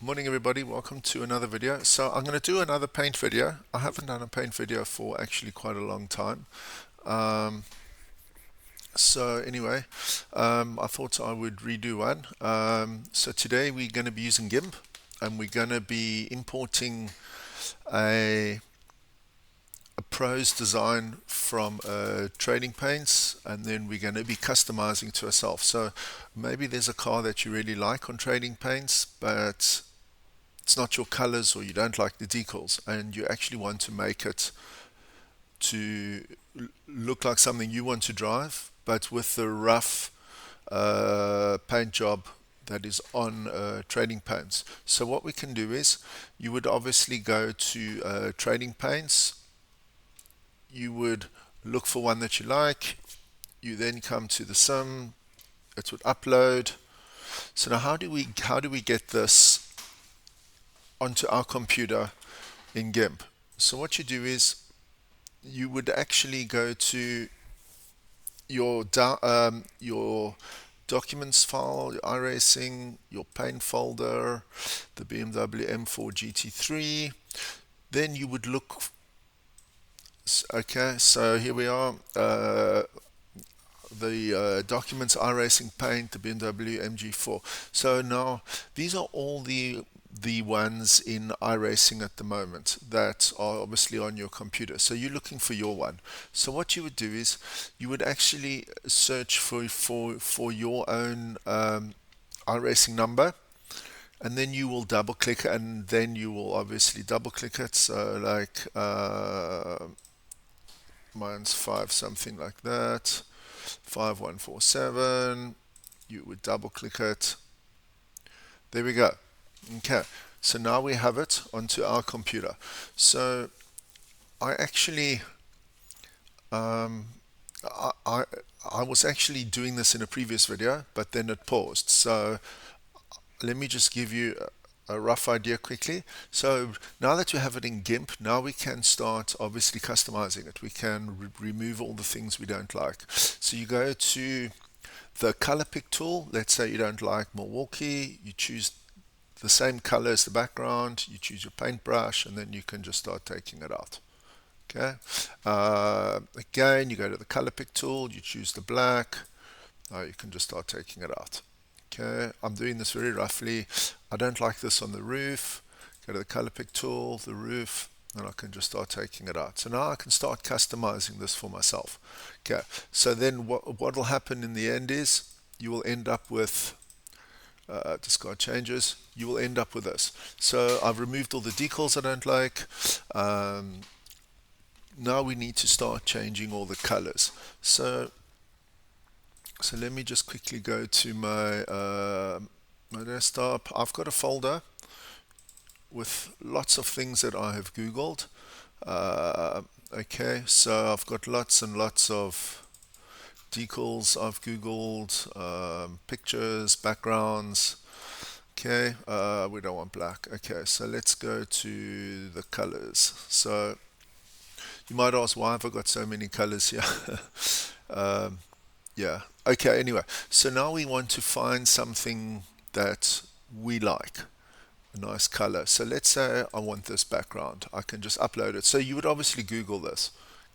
Morning everybody, welcome to another video. So I'm going to do another paint video. I haven't done a paint video for actually quite a long time. Um, so anyway, I thought I would redo one. So today we're going to be using GIMP and we're going to be importing a, a pros design from trading paints, and then we're going to be customizing to ourselves. So maybe there's a car that you really like on trading paints, but it's not your colors or you don't like the decals and you actually want to make it to look like something you want to drive, but with the rough paint job that is on trading paints. So what we can do is you would obviously go to trading paints, you would look for one that you like, you then come to the sim, it would upload. So now how do we get this onto our computer in GIMP? So what you do is you would actually go to your documents file, your iRacing, your paint folder, the BMW M4 GT3. Then you would look. Okay, so here we are. The documents iRacing paint, the BMW MG4. So now these are all the ones in iRacing at the moment that are obviously on your computer. So you're looking for your one. So what you would do is you would actually search for your own iRacing number, and then you will double click it, and then you will obviously double click it. So like mine's 5 something like that, 5147. You would double click it. There we go. Okay, so now we have it onto our computer. So I actually, um, I, I was actually doing this in a previous video, but then it paused. So let me just give you a rough idea quickly. So now that you have it in GIMP, now we can start obviously customizing it. We can remove all the things we don't like. So you go to the color pick tool. Let's say you don't like Milwaukee, you choose the same color as the background, you choose your paintbrush, and then you can just start taking it out. Okay. Again, you go to the color pick tool, you choose the black, you can just start taking it out. Okay, I'm doing this very roughly. I don't like this on the roof. Go to the color pick tool, the roof, and I can just start taking it out. So now I can start customizing this for myself. Okay, so then what will happen in the end is you will end up with discard changes, you will end up with this. So I've removed all the decals I don't like. Um, Now we need to start changing all the colors. So let me just quickly go to my desktop. I've got a folder with lots of things that I have Googled. Okay, so I've got lots and lots of decals I've Googled, pictures, backgrounds. Okay, we don't want black. Okay, so let's go to the colors. So you might ask, why have I got so many colors here? um, yeah. Okay, anyway, so now we want to find something that we like, a nice color. So let's say I want this background. I can just upload it. So you would obviously Google this.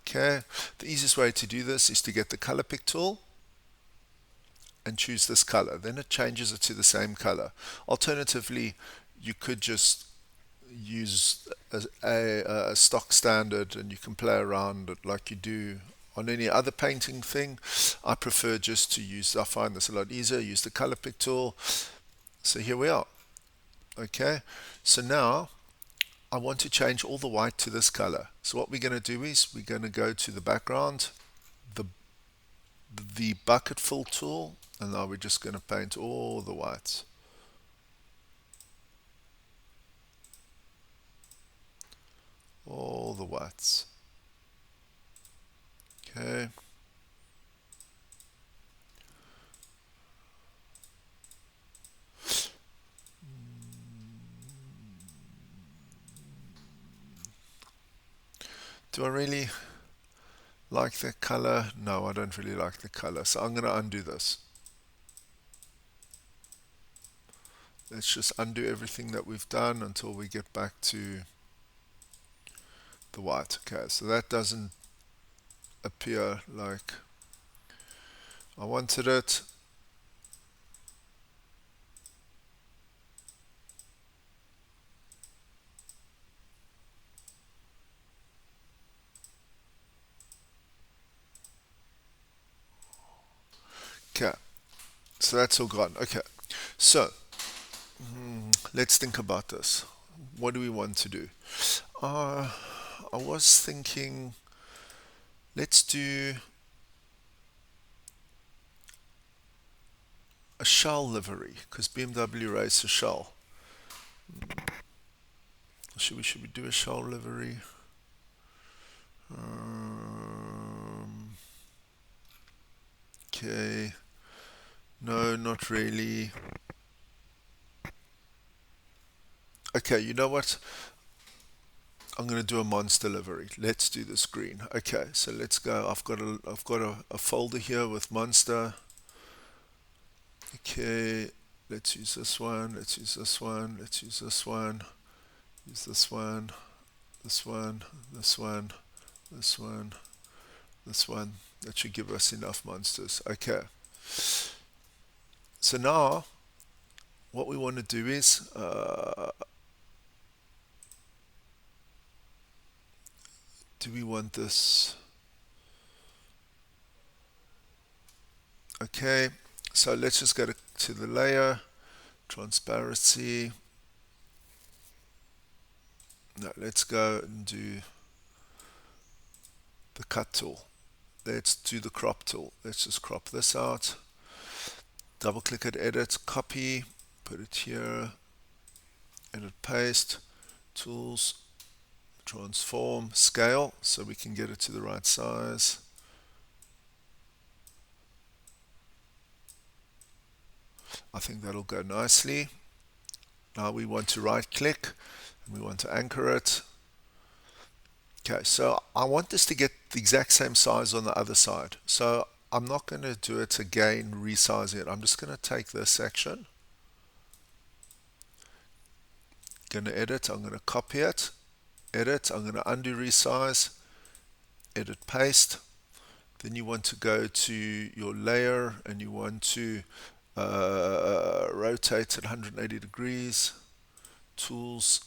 Okay, the easiest way to do this is to get the color pick tool and choose this color. Then it changes it to the same color. Alternatively, you could just use a stock standard and you can play around it like you do on any other painting thing. I prefer just to use, I find this a lot easier, use the color pick tool. So here we are. Okay, so now I want to change all the white to this color. So what we're going to do is we're going to go to the background, the bucket fill tool, and now we're just going to paint all the whites. All the whites. Okay. Do I really like the color? No, I don't really like the color. So I'm going to undo this. Let's just undo everything that we've done until we get back to the white. Okay, so that doesn't appear like I wanted it. Okay, so that's all gone. Okay, so let's think about this. What do we want to do? I was thinking, let's do a shell livery because BMW race a shell. Should we do a shell livery? Okay, no, not really. Okay, you know what? I'm going to do a monster livery. Let's do this green. Okay, so let's go. I've got a folder here with monster. Okay, let's use this one. Let's use this one. Let's use this one. Use this one. This one. This one. This one. This one. That should give us enough monsters. Okay. So now what we want to do is do we want this? Okay, so let's just go to the layer, transparency. Now let's go and do the cut tool. Let's do the crop tool. Let's just crop this out. Double click it, edit, copy, put it here, edit, paste, tools, transform, scale, so we can get it to the right size. I think that'll go nicely. Now we want to right click and we want to anchor it. Okay, so I want this to get the exact same size on the other side. So I'm not going to do it again, resizing it. I'm just going to take this section, going to edit, I'm going to copy it, edit, I'm going to undo resize, edit, paste. Then you want to go to your layer and you want to rotate at 180 degrees, tools,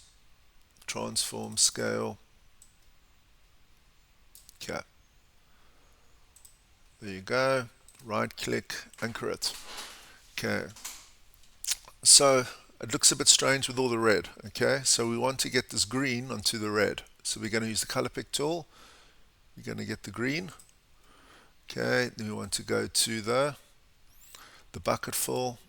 transform, scale. Okay, there you go. Right click, anchor it. Okay, so it looks a bit strange with all the red. Okay, so we want to get this green onto the red. So we're going to use the color pick tool. We're going to get the green. Okay, then we want to go to the bucket fill.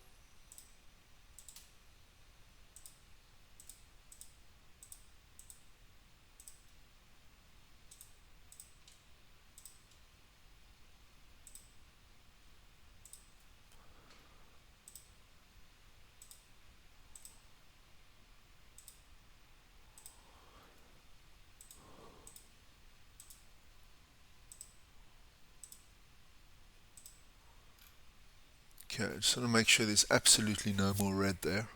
Okay, just want to make sure there's absolutely no more red there.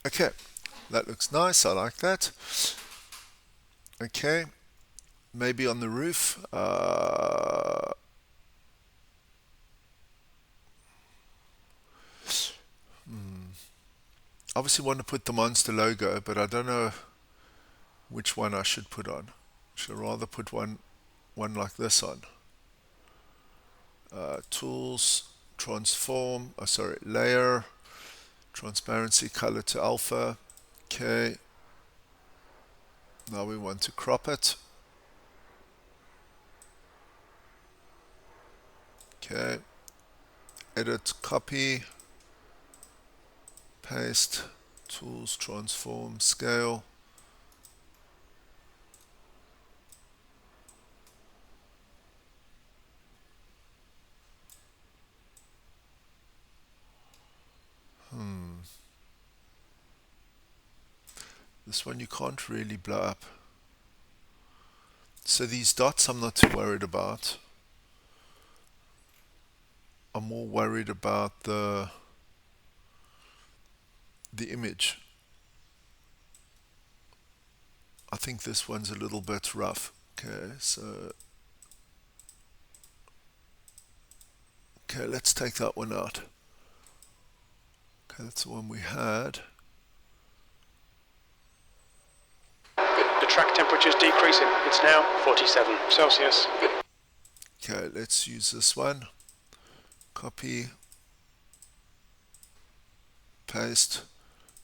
Okay, that looks nice. I like that. Okay, maybe on the roof. Obviously want to put the monster logo, but I don't know which one I should put on. Should I rather put one like this on? Tools, transform, sorry, layer, transparency, color to alpha. Okay, now we want to crop it. Okay, edit, copy, paste, tools, transform, scale. This one you can't really blow up. So these dots I'm not too worried about. I'm more worried about the image. I think this one's a little bit rough. Okay, let's take that one out. Okay, that's the one we had. The track temperature is decreasing. It's now 47 Celsius. Okay, let's use this one. Copy, paste,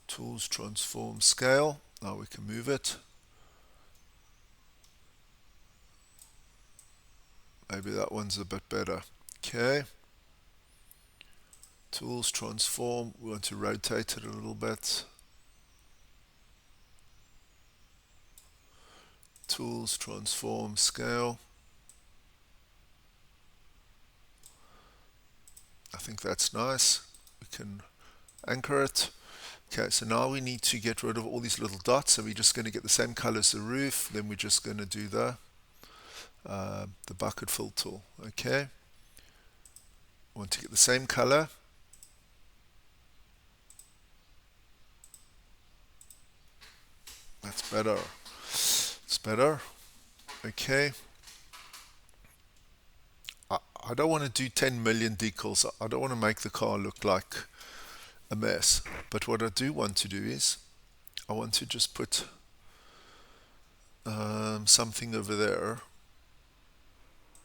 tools, transform, scale. Now we can move it. Maybe that one's a bit better. Okay. Tools, transform. We want to rotate it a little bit. Tools, transform, scale. I think that's nice. We can anchor it. Okay, so now we need to get rid of all these little dots. So we're just going to get the same color as the roof. Then we're just going to do the bucket fill tool. Okay. Want to get the same color. That's better. It's better. Okay. I don't want to do 10 million decals. I don't want to make the car look like a mess. But what I do want to do is I want to just put something over there.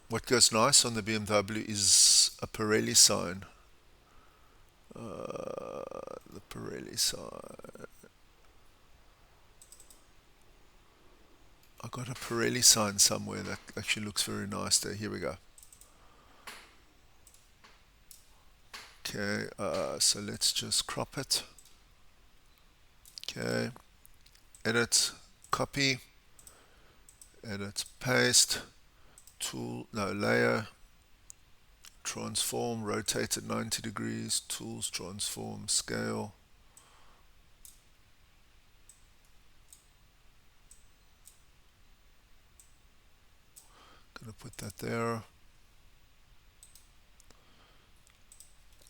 What goes nice on the BMW is a Pirelli sign. The Pirelli sign. I got a Pirelli sign somewhere that actually looks very nice there. Here we go. Okay, so let's just crop it. Okay, edit, copy, edit, paste, tool, no, layer, transform, rotate at 90 degrees, tools, transform, scale. Gonna put that there.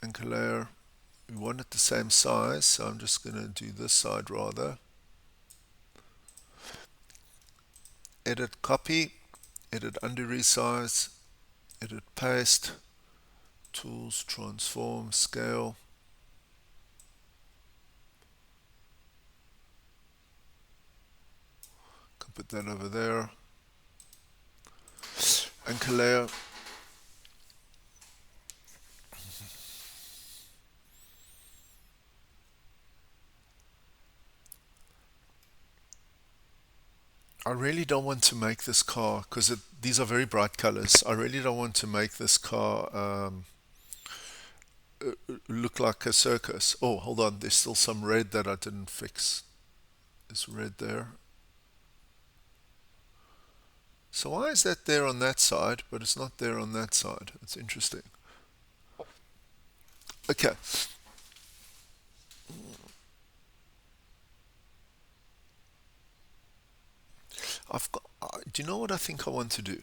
Anchor layer. We want it the same size, so I'm just gonna do this side rather. Edit, copy, edit, undo, resize, edit, paste, tools, transform, scale. Can put that over there. Anchor layer. I really don't want to make this car, because these are very bright colors, I really don't want to make this car look like a circus. Oh, hold on, there's still some red that I didn't fix. There's red there. So why is that there on that side, but it's not there on that side? It's interesting. Okay. I've got. Do you know what I think I want to do?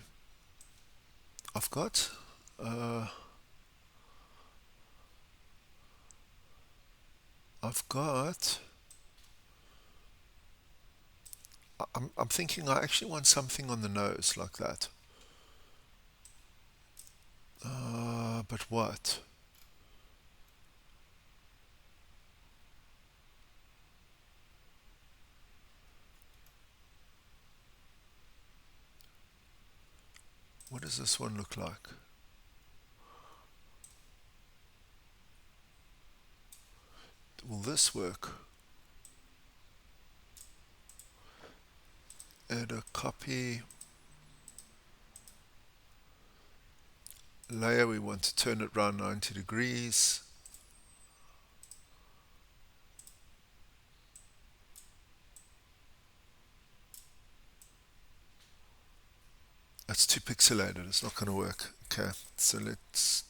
I've got. Uh, I've got. I'm thinking I actually want something on the nose like that. But what? What does this one look like? Will this work? Add a copy. Layer, we want to turn it around 90 degrees. That's too pixelated, it's not going to work. Okay, so let's.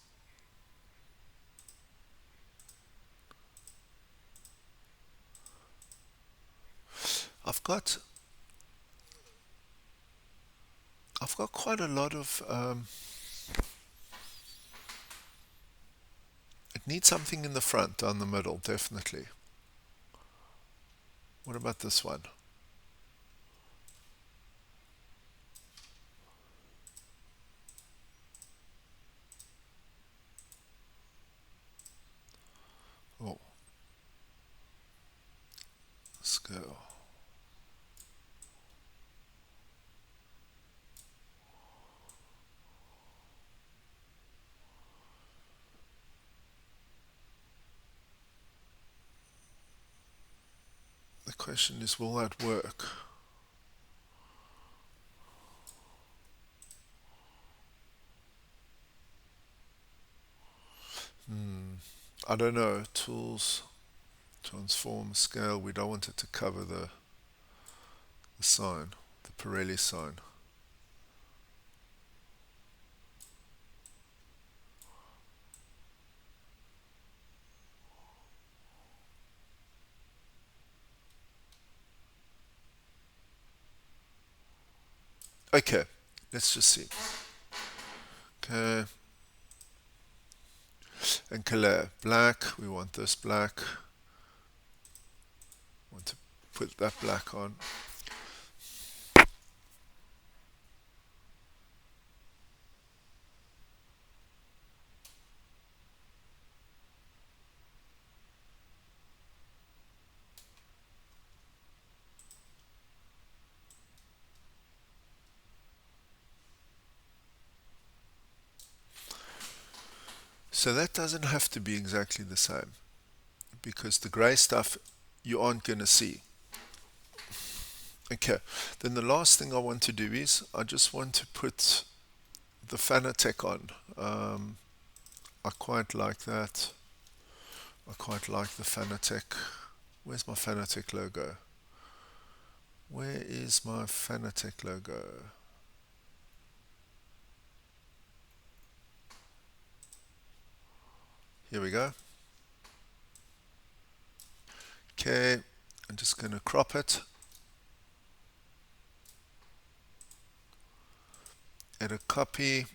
I've got quite a lot of It needs something in the front, down the middle, definitely. What about this one? Oh, scale. The question is, will that work? I don't know. Tools, transform, scale. We don't want it to cover the sign, the Pirelli sign. Okay, let's just see. Okay, and color black. We want this black. Want to put that black on. So that doesn't have to be exactly the same, because the gray stuff you aren't going to see. Okay, then the last thing I want to do is I just want to put the Fanatec on. I quite like that. I quite like the Fanatec. Where's my Fanatec logo? Where is my Fanatec logo? Here we go. Okay, I'm just going to crop it. Add a copy.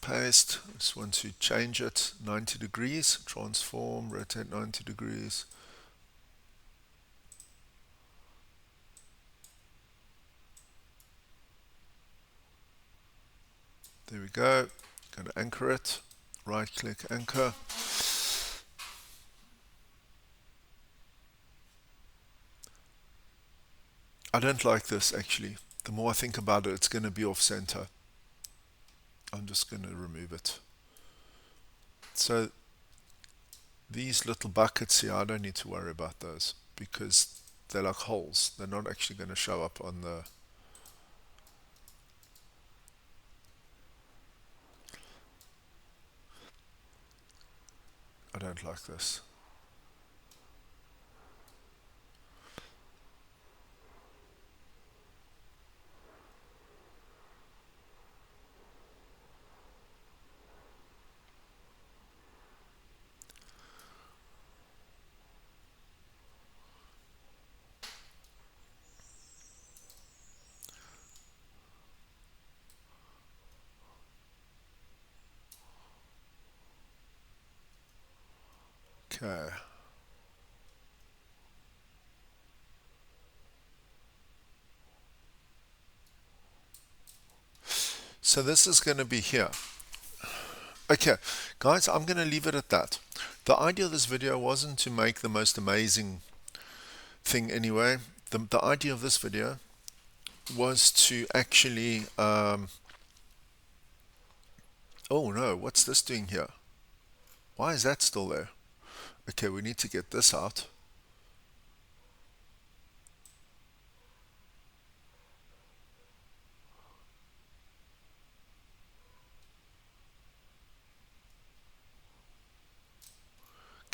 Paste. I just want to change it 90 degrees. Transform, rotate 90 degrees. There we go. Going to anchor it. Right click, anchor. I don't like this actually. The more I think about it, it's going to be off center. I'm just going to remove it. So these little buckets here, I don't need to worry about those because they're like holes. They're not actually going to show up on the... I don't like this. Okay. So this is going to be here. Okay, guys, I'm going to leave it at that. The idea of this video wasn't to make the most amazing thing anyway. The idea of this video was to actually... oh no, what's this doing here? Why is that still there? Okay, we need to get this out.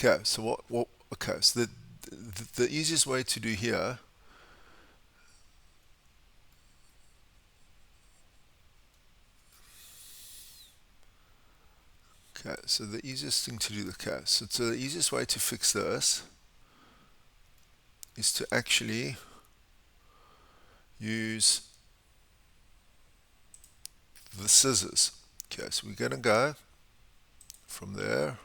Okay, so okay, so the easiest way to do here, okay, so the easiest thing to do, okay, so the easiest way to fix this is to actually use the scissors. Okay, so we're going to go from there.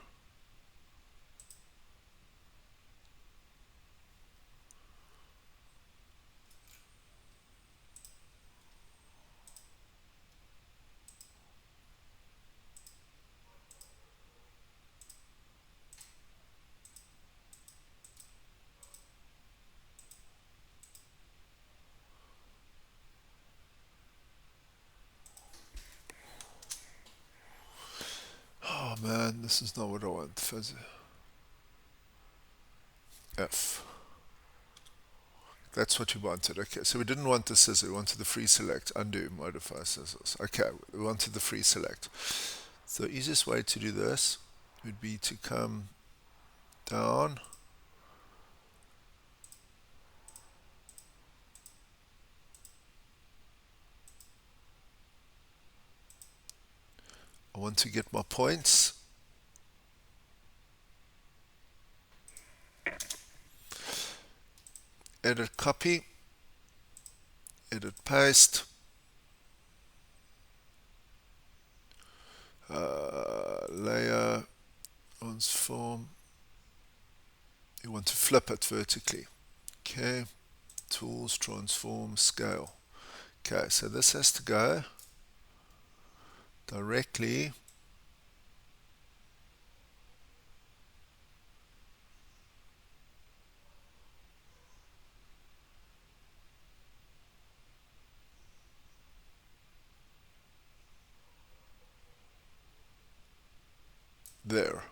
Oh man, this is not what I want. F. That's what we wanted. Okay, so we didn't want the scissor, we wanted the free select, undo, modify scissors. Okay, we wanted the free select. So the easiest way to do this would be to come down, I want to get my points, edit copy, edit paste, layer, transform, you want to flip it vertically. Okay, tools, transform, scale. Okay, so this has to go directly there.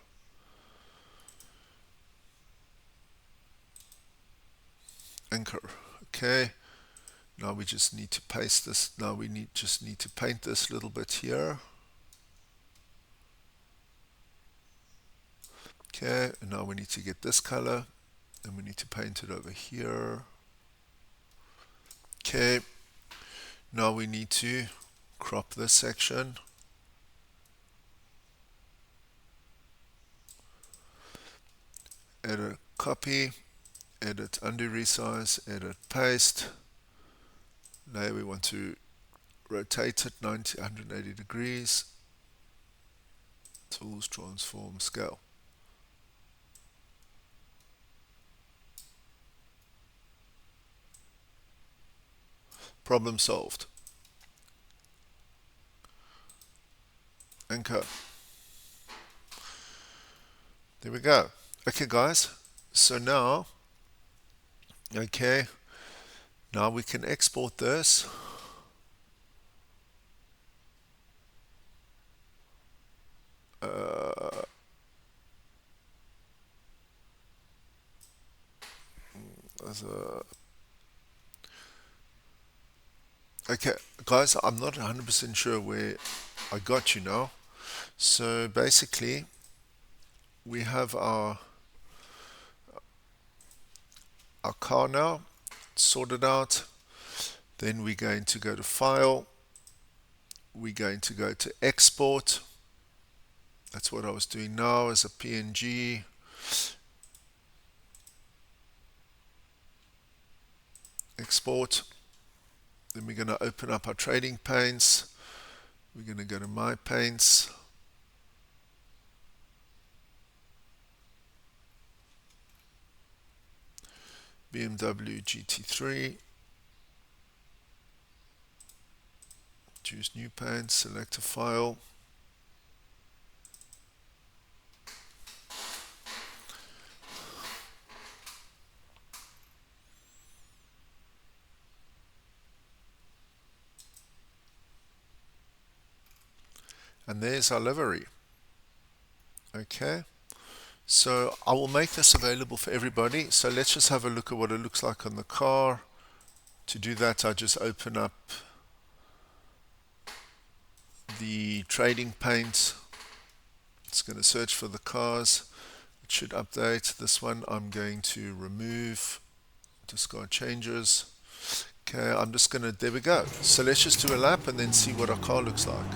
Anchor. Okay, now we just need to paste this. Now we just need to paint this little bit here. Okay, and now we need to get this color and we need to paint it over here. Okay, now we need to crop this section. Edit copy, edit undo resize, edit paste. Now we want to rotate it 180 degrees. Tools, transform, scale. Problem solved. Anchor. There we go. Okay guys, so now, okay, now we can export this. Okay, guys, I'm not 100% sure where I got you now. So basically, we have our car now sorted out. Then we're going to go to File. We're going to go to Export. That's what I was doing now as a PNG. Export. Then we're going to open up our trading paints. We're going to go to My Paints. BMW GT3. Choose New Paint, select a file. And there's our livery. Okay. So I will make this available for everybody. So let's just have a look at what it looks like on the car. To do that, I just open up the trading paint. It's going to search for the cars. It should update. This one I'm going to remove. Discard changes. Okay, I'm just going to, there we go. So let's just do a lap and then see what our car looks like.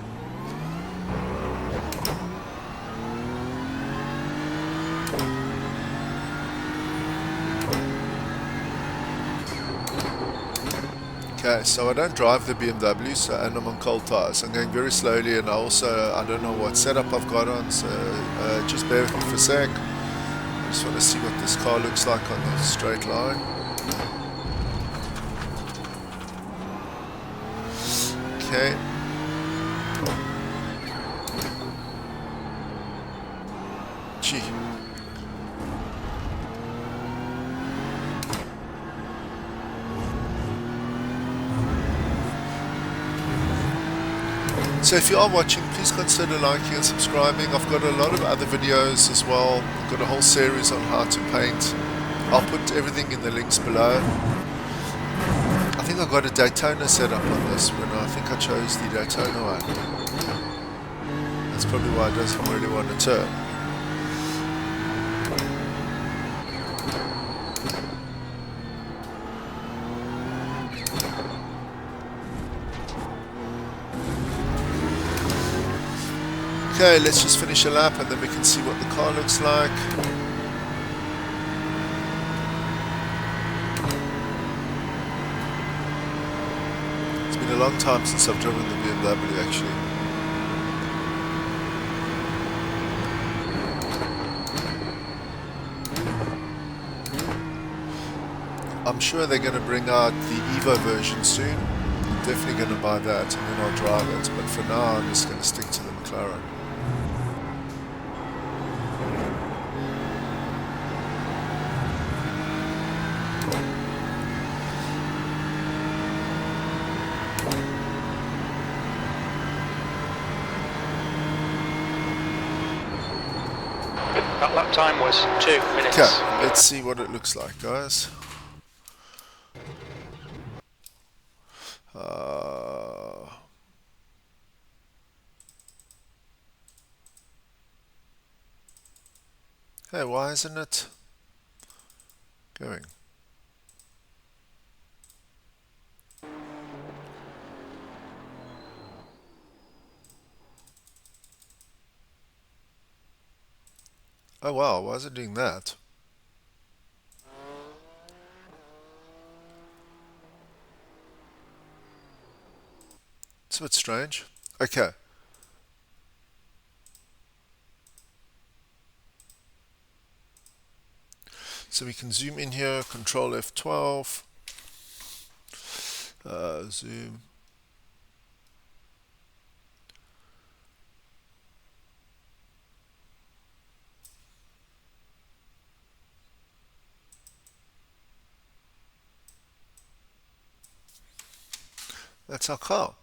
Okay, so I don't drive the BMW, and I'm on cold tires. I'm going very slowly, and I don't know what setup I've got on, so just bear with me for a sec. I just want to see what this car looks like on the straight line. Okay. Gee. So if you are watching, please consider liking and subscribing. I've got a lot of other videos as well. I've got a whole series on how to paint. I'll put everything in the links below. I think I've got a Daytona setup on this when I think I chose the Daytona one. That's probably why it doesn't really want to turn. Okay, let's just finish a lap and then we can see what the car looks like. It's been a long time since I've driven the BMW actually. I'm sure they're going to bring out the Evo version soon. I'm definitely going to buy that and then I'll drive it. But for now I'm just going to stick to the McLaren. That lap time was 2 minutes. Okay, let's see what it looks like, guys. Hey, why isn't it going? Oh wow, why is it doing that? It's a bit strange. Okay. So we can zoom in here, Control F12, zoom. That's our car.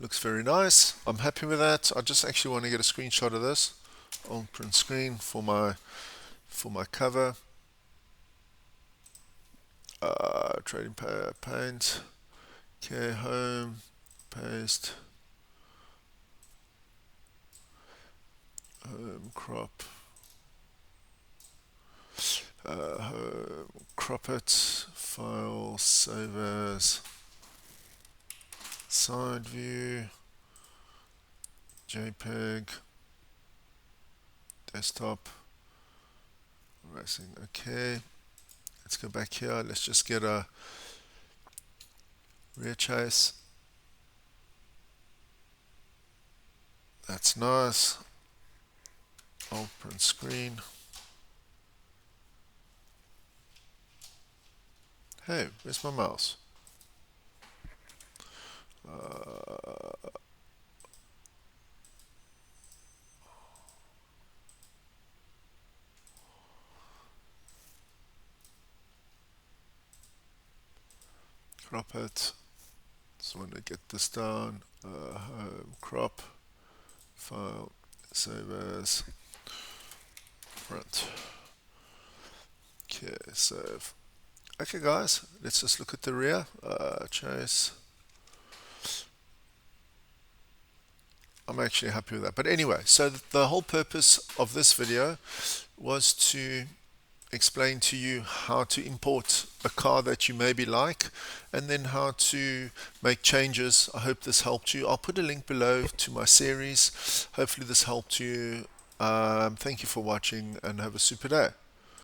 Looks very nice. I'm happy with that. I just actually want to get a screenshot of this on print screen for my cover. Trading paint. Okay, home, paste, home, crop, home, crop it, file, save as, side view, JPEG, desktop, racing. Okay, let's go back here. Let's just get a rear chase. That's nice. Alt print screen. Hey, where's my mouse? Crop it. Just want to get this down. Home, crop, file, save as, print. Okay, save. Okay guys, let's just look at the rear. Chase. I'm actually happy with that. But anyway, so the whole purpose of this video was to explain to you how to import a car that you maybe like and then how to make changes. I hope this helped you. I'll put a link below to my series. Hopefully this helped you. Thank you for watching and have a super day.